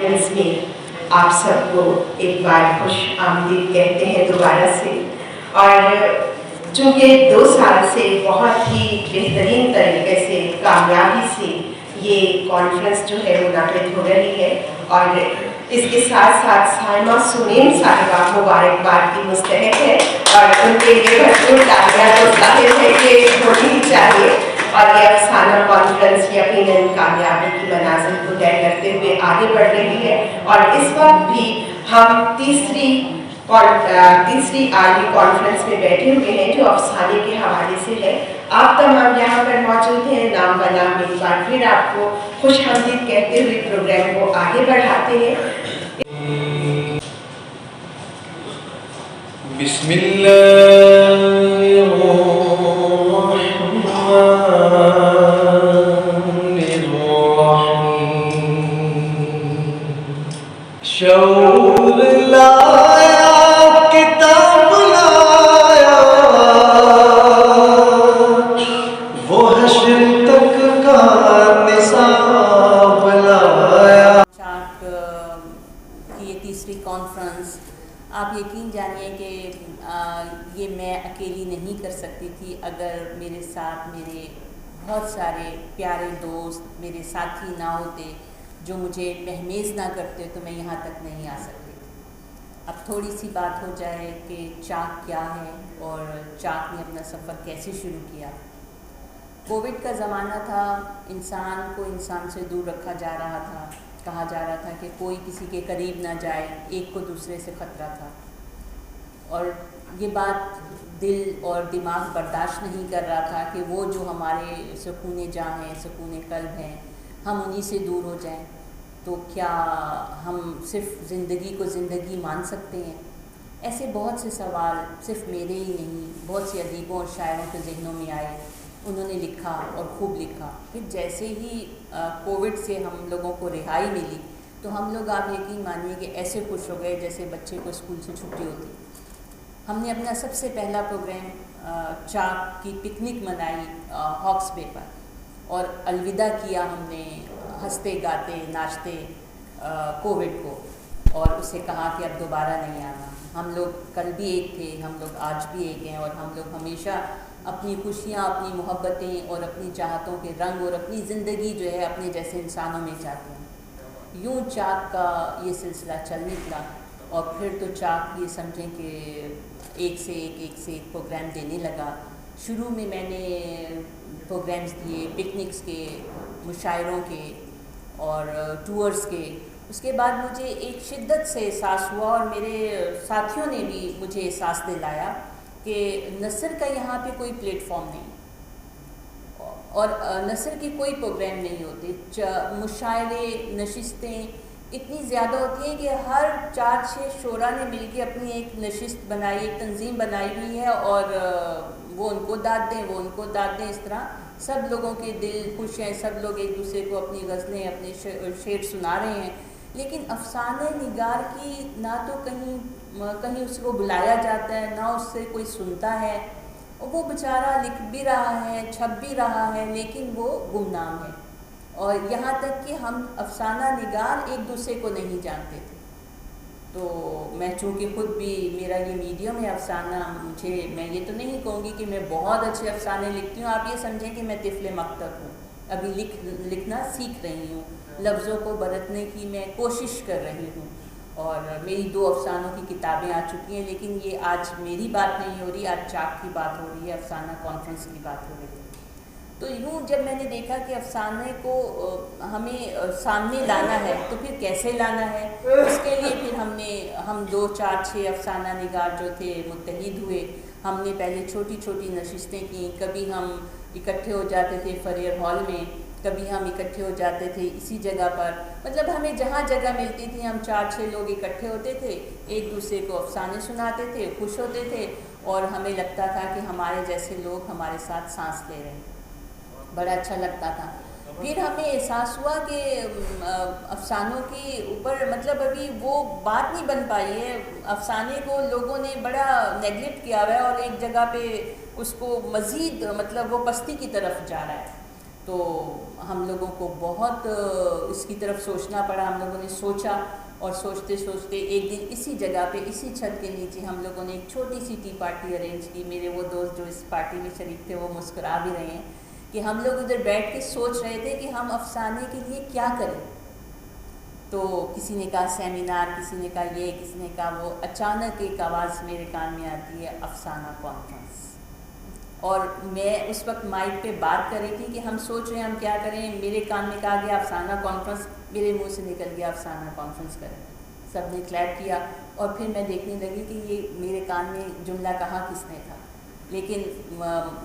Conference में आप सबको एक बार खुश आमदीद कहते हैं दोबारा से। और चूँकि 2 साल से बहुत ही बेहतरीन तरीके से कामयाबी से ये कॉन्फ्रेंस जो है मुनक़िद हो रही है और इसके साथ साथ साइमा सुनीम साहिबा मुबारकबाद की मुस्तहक है और उनके लिए भरपूर तालियां तो जाहिर है कि होनी ही चाहिए। और ये अफसाना कॉन्फ्रेंस यकीनन कामयाबी की मनाज़िल को तय करते हुए आगे बढ़ रही है। और इस वक्त भी हम तीसरी आर्मी कॉन्फ्रेंस में बैठे हुए हैं जो अफसाने के हवाले से है। आप तमाम यहाँ पर मौजूद हैं। नाम बनाम एक बार फिर आपको खुश आमदीद कहते हुए प्रोग्राम को आगे बढ़ाते हैं। शऊर लाया किताब लाया वो हश्र तक का निसाब लाया। चाक की ये तीसरी कॉन्फ्रेंस आप यकीन जानिए कि ये मैं अकेली नहीं कर सकती थी अगर मेरे साथ मेरे बहुत सारे प्यारे दोस्त मेरे साथी ना होते जो मुझे महमेज़ ना करते तो मैं यहाँ तक नहीं आ सकती थी। अब थोड़ी सी बात हो जाए कि चाक क्या है और चाक ने अपना सफ़र कैसे शुरू किया। कोविड का ज़माना था, इंसान को इंसान से दूर रखा जा रहा था, कहा जा रहा था कि कोई किसी के करीब ना जाए, एक को दूसरे से ख़तरा था और ये बात दिल और दिमाग बर्दाश्त नहीं कर रहा था कि वो जो हमारे सुकून जाँ हैं, सुकून कल्ब हैं, हम उन्हीं से दूर हो जाएं। तो क्या हम सिर्फ़ ज़िंदगी को ज़िंदगी मान सकते हैं? ऐसे बहुत से सवाल सिर्फ़ मेरे ही नहीं, बहुत से अदीबों और शायरों के ज़हनों में आए। उन्होंने लिखा और खूब लिखा। फिर जैसे ही कोविड से हम लोगों को रिहाई मिली तो हम लोग, आप यकीन मानिए कि ऐसे खुश हो गए जैसे बच्चे को स्कूल से छुट्टी होती। हमने अपना सबसे पहला प्रोग्राम चाक की पिकनिक मनाई हॉक्स बे पर और अलविदा किया हमने हंसते गाते नाचते कोविड को और उसे कहा कि अब दोबारा नहीं आना। हम लोग कल भी एक थे, हम लोग आज भी एक हैं और हम लोग हमेशा अपनी खुशियाँ, अपनी मोहब्बतें और अपनी चाहतों के रंग और अपनी ज़िंदगी जो है अपने जैसे इंसानों में चाहते हैं। यूँ चाक का ये सिलसिला चल निकला और फिर तो चाक ये समझें कि एक से एक प्रोग्राम देने लगा। शुरू में मैंने प्रोग्राम्स दिए पिकनिक्स के, मुशायरों के और टूर्स के। उसके बाद मुझे एक शिद्दत से एहसास हुआ और मेरे साथियों ने भी मुझे एहसास दिलाया कि नसर का यहाँ पे कोई प्लेटफॉर्म नहीं और नसर के कोई प्रोग्राम नहीं होते। मुशायरे, नशिस्तें इतनी ज़्यादा होती हैं कि हर 4-6 शोरा ने मिलके अपनी एक नशिस्त बनाई, एक तंजीम बनाई हुई है और वो उनको दाद दें, वो उनको दाद दें। इस तरह सब लोगों के दिल खुश हैं, सब लोग एक दूसरे को अपनी गज़लें, अपने शेर सुना रहे हैं। लेकिन अफसाने निगार की ना तो कहीं उसको बुलाया जाता है, ना उससे कोई सुनता है। और वो बेचारा लिख भी रहा है, छप भी रहा है, लेकिन वो गुमनाम है। और यहाँ तक कि हम अफसाना निगार एक दूसरे को नहीं जानते थे। तो मैं चूँकि ख़ुद भी मेरा ये मीडियम है अफसाना, मैं ये तो नहीं कहूँगी कि मैं बहुत अच्छे अफसाने लिखती हूँ। आप ये समझें कि मैं तिफ़्ल मकतब हूँ, अभी लिखना सीख रही हूँ, लफ्ज़ों को बरतने की मैं कोशिश कर रही हूँ। और मेरी 2 अफसानों की किताबें आ चुकी हैं, लेकिन ये आज मेरी बात नहीं हो रही, आज चाक की बात हो रही है, अफसाना कॉन्फ्रेंस की बात हो रही है। तो यूँ जब मैंने देखा कि अफसाने को हमें सामने लाना है तो फिर कैसे लाना है, उसके लिए फिर हम 2, 4, 6 अफसाना निगार जो थे मुत्तहिद हुए। हमने पहले छोटी छोटी नशिस्तें की। कभी हम इकट्ठे हो जाते थे फरियर हॉल में, कभी हम इकट्ठे हो जाते थे इसी जगह पर। मतलब हमें जहाँ जगह मिलती थी हम 4-6 लोग इकट्ठे होते थे, एक दूसरे को अफसाने सुनाते थे, खुश होते थे और हमें लगता था कि हमारे जैसे लोग हमारे साथ सांस ले रहे हैं। बड़ा अच्छा लगता था। फिर हमें एहसास हुआ कि अफसानों के ऊपर मतलब अभी वो बात नहीं बन पाई है। अफसाने को लोगों ने बड़ा नेगलेक्ट किया हुआ है और एक जगह पे उसको मज़ीद मतलब वो पस्ती की तरफ जा रहा है। تو ہم لوگوں کو بہت اس کی طرف سوچنا پڑا. ہم لوگوں نے سوچا اور سوچتے سوچتے ایک دن اسی جگہ پہ اسی چھت کے نیچے ہم لوگوں نے ایک چھوٹی سی ٹی پارٹی ارینج کی. میرے وہ دوست جو اس پارٹی میں شریک تھے وہ مسکرا بھی رہے ہیں کہ ہم لوگ ادھر بیٹھ کے سوچ رہے تھے کہ ہم افسانے کے لیے کیا کریں. تو کسی نے کہا سیمینار, کسی نے کہا یہ, کسی نے کہا وہ. اچانک ایک آواز میرے کان میں آتی ہے, افسانہ کانفرنس. اور میں اس وقت مائک پہ بات کر رہی تھی کہ ہم سوچ رہے ہیں ہم کیا کریں. میرے کان میں کہا گیا افسانہ کانفرنس, میرے منہ سے نکل گیا افسانہ کانفرنس کریں. سب نے کلیپ کیا اور پھر میں دیکھنے لگی کہ یہ میرے کان میں جملہ کہا کس نے تھا. لیکن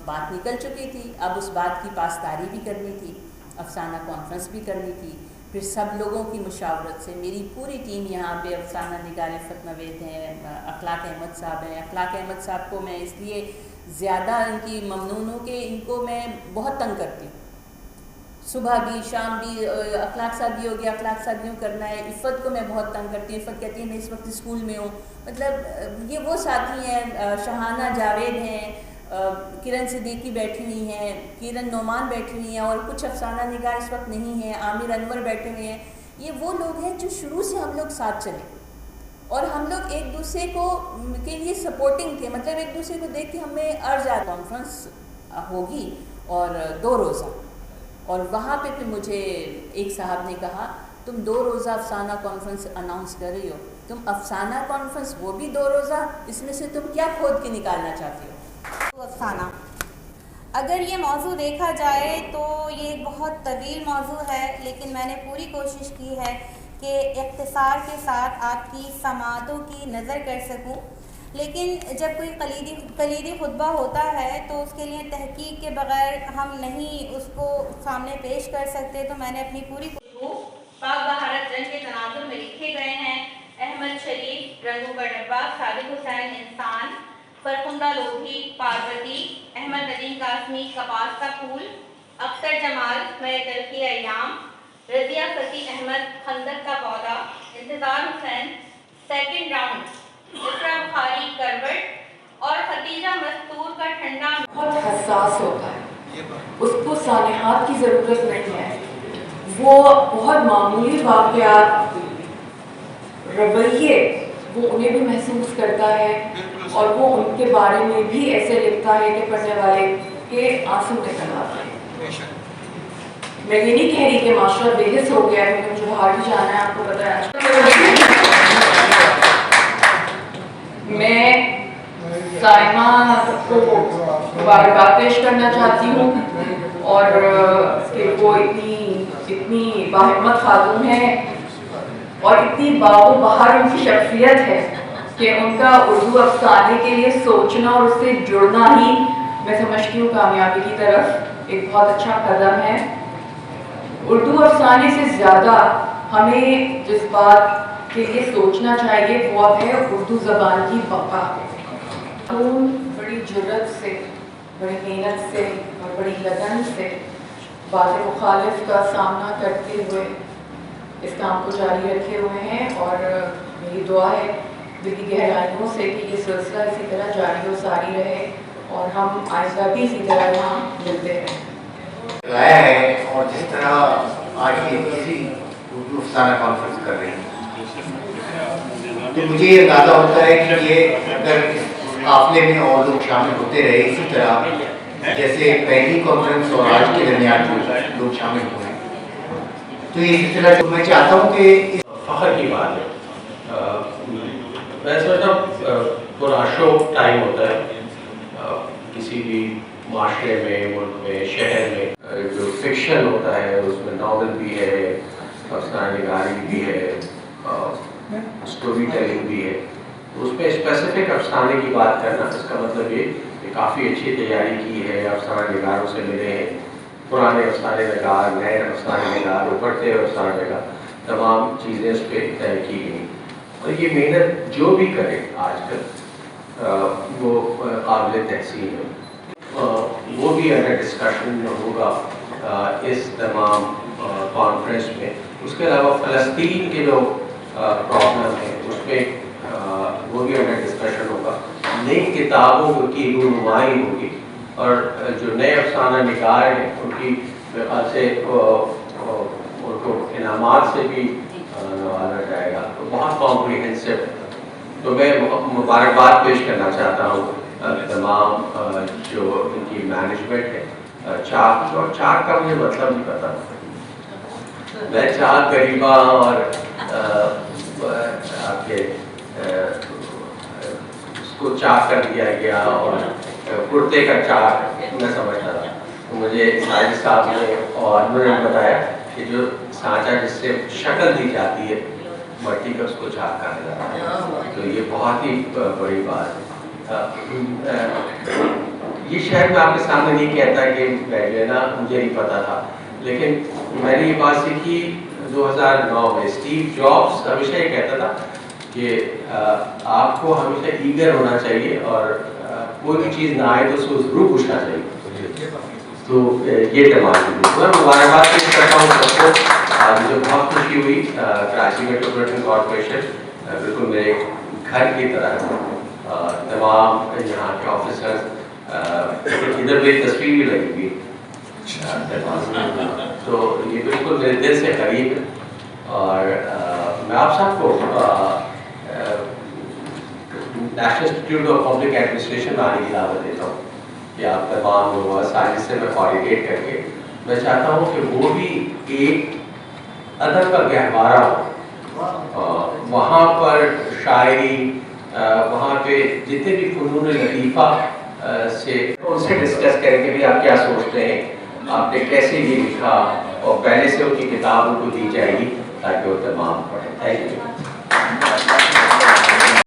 بات نکل چکی تھی, اب اس بات کی پاسداری بھی کرنی تھی, افسانہ کانفرنس بھی کرنی تھی. پھر سب لوگوں کی مشاورت سے میری پوری ٹیم یہاں پہ, افسانہ نگار عفت نوید ہیں, اخلاق احمد صاحب ہیں. اخلاق احمد صاحب کو میں اس لیے زیادہ ان کی ممنون ہوں کہ ان کو میں بہت تنگ کرتی ہوں, صبح بھی شام بھی. اخلاق صاحب بھی ہو گیا, اخلاق صاحب یوں کرنا ہے. عفت کو میں بہت تنگ کرتی ہوں. عفت کہتی ہے میں اس وقت اسکول میں ہوں. مطلب یہ وہ ساتھی ہیں. شہانہ جاوید ہیں, کرن صدیقی بیٹھی ہوئی ہیں, کرن نعمان بیٹھی ہوئی ہیں, اور کچھ افسانہ نگار اس وقت نہیں ہیں, عامر انور بیٹھے ہوئے ہیں. یہ وہ لوگ ہیں جو شروع سے ہم لوگ ساتھ چلے اور ہم لوگ ایک دوسرے کو کے لیے سپورٹنگ تھے. مطلب ایک دوسرے کو دیکھ کے ہمیں ارج آ کانفرنس ہوگی اور 2 روزہ. اور وہاں پہ پھر مجھے ایک صاحب نے کہا تم 2 روزہ افسانہ کانفرنس اناؤنس کر رہی ہو, تم افسانہ کانفرنس وہ بھی 2 روزہ, اس میں سے تم کیا کھود کے نکالنا چاہتی ہو؟ افسانہ اگر یہ موضوع دیکھا جائے تو یہ ایک بہت طویل موضوع ہے, لیکن میں نے پوری کوشش کی ہے کہ اختصار کے ساتھ آپ کی سماعتوں کی نظر کر سکوں. لیکن جب کوئی کلیدی خطبہ ہوتا ہے تو اس کے لیے تحقیق کے بغیر ہم نہیں اس کو سامنے پیش کر سکتے. تو میں نے اپنی پوری پاک بہارت رنگ کے تناظر میں لکھے گئے ہیں. احمد شریف رنگوں کا ڈبہ, صادق حسین انسان, فرخندہ لودھی پاروتی, احمد ندیم قاسمی کپاس کا پھول, اختر جمال میں تلخی ایام, رضیہ فتح احمد خندق کا پودا, انتظار حسین سیکنڈ راؤنڈ, اسرا بخاری کروٹ اور ختیجہ مستور کا ٹھنڈا. بہت حساس ہوتا ہے, اس کو سانحات کی ضرورت نہیں ہے. وہ بہت معمولی واقعات, رویے وہ انہیں بھی محسوس کرتا ہے اور وہ ان کے بارے میں بھی ایسے لکھتا ہے کہ پڑھنے والے کے آنسو نکل آتے ہیں. میں یہ نہیں کہہ رہی کہ معاشرہ بے حس ہو گیا ہے, مجھے باہر بھی جانا ہے, آپ کو پتہ ہے. میں سائمہ کو مبارکباد پیش کرنا چاہتی ہوں اور کہ وہ اتنی باہمت خاتون ہے اور اتنی باغ و بہار ان کی شخصیت ہے کہ ان کا اردو افسانے کے لیے سوچنا اور اس سے جڑنا ہی میں سمجھتی ہوں کامیابی کی طرف ایک بہت اچھا قدم ہے. اردو افسانے سے زیادہ ہمیں جس بات کے لیے سوچنا چاہیے وہ ہے اردو زبان کی بقا. بڑی جرت سے, بڑی محنت سے اور بڑی لگن سے بات مخالف کا سامنا کرتے ہوئے اس کام کو جاری رکھے ہوئے ہیں, اور میری دعا ہے دل کی گہرائیوں سے کہ یہ سلسلہ اسی طرح جاری و ساری رہے اور ہم آئندہ بھی اسی طرح یہاں ملتے رہیں. لایا ہے اور جس طرح آج یہ کسی اردو افسانہ کانفرنس کر رہی ہیں تو مجھے یہ اندازہ ہوتا ہے کہ یہ اگر اس قافلے میں اور لوگ شامل ہوتے رہے اسی طرح جیسے پہلی کانفرنس اور آج کے درمیان جو لوگ شامل ہوئے تو یہ سلسلہ میں چاہتا ہوں کہ فخر کی بات ہے. میں سمجھتا ہوں پراشو ٹائم ہوتا ہے کسی بھی معاشرے میں, ملک میں, شہر میں. جو فکشن ہوتا ہے اس میں ناول بھی ہے, افسانہ نگاری بھی ہے, اسٹوری ٹیلنگ بھی ہے. اس میں اسپیسیفک افسانے کی بات کرنا اس کا مطلب یہ کہ کافی اچھی تیاری کی ہے, افسانہ نگاروں سے ملے ہیں, پرانے افسانے نگار, نئے افسانے نگار, ابھرتے افسانے نگار, تمام چیزیں اس پہ طے کی گئی. اور یہ محنت جو بھی کرے آج کل وہ قابل تحسین ہے. وہ بھی اگر ڈسکشن ہوگا اس تمام کانفرنس میں. اس کے علاوہ فلسطین کے جو پرابلم ہے اس پہ وہ بھی اگر ڈسکشن ہوگا. نئی کتابوں کی رونمائی ہوگی اور جو نئے افسانہ نگار ہیں ان کی मेरे ख्याल से उनको इनामात से भी नवाजा जाएगा, तो बहुत कॉम्प्रिहेंसिव। तो मैं मुबारकबाद पेश करना चाहता हूँ तमाम जो इनकी मैनेजमेंट है। चाक, और चाक का मुझे मतलब नहीं पता, मैं चाक गरीबा और आपके उसको चाक कर दिया गया और कुर्ते का चाक मैं समझता था। तो मुझे साजिद साहब ने और उन्होंने बताया कि जो सांचा जिससे शक्ल दी जाती है मट्टी का, उसको चाक कहा जाता है। तो ये बहुत ही बड़ी बात है। ये शहर मैं आपके सामने नहीं कहता कि मैं लेना, मुझे नहीं पता था, लेकिन मैंने ये बात सीखी 2009 में। स्टीव जॉब्स हमेशा ये कहता था कि आपको हमेशा ईगर होना चाहिए और कोई भी चीज़ ना आए तो उसको जरूर पूछना चाहिए। तो ये तमाम मैं मुबारकबाद पेश करता हूँ सबको। मुझे बहुत खुशी हुई। कराची मेट्रोपॉलिटन कॉर्पोरेशन बिल्कुल मेरे घर की तरह है। तमाम यहाँ के ऑफिसर्स, इधर मेरी तस्वीर भी लगी हुई, तो ये बिल्कुल मेरे दिल से करीब है। और मैं आप सबको national institute of public administration में आने की दावत देता हूँ कि आप तमाम लोग साजिश से मैं कोऑर्डिनेट करके मैं चाहता हूँ कि वो भी एक अदब का गहवारा हो। वहाँ पर शायरी, वहाँ पे जितने भी फ़नून लतीफ़ा से उनसे डिस्कस करें कि भाई आप क्या सोचते हैं, आपने कैसे ये लिखा, और पहले से उनकी किताब उनको दी जाएगी ताकि वो तमाम पढ़ें। Thank you.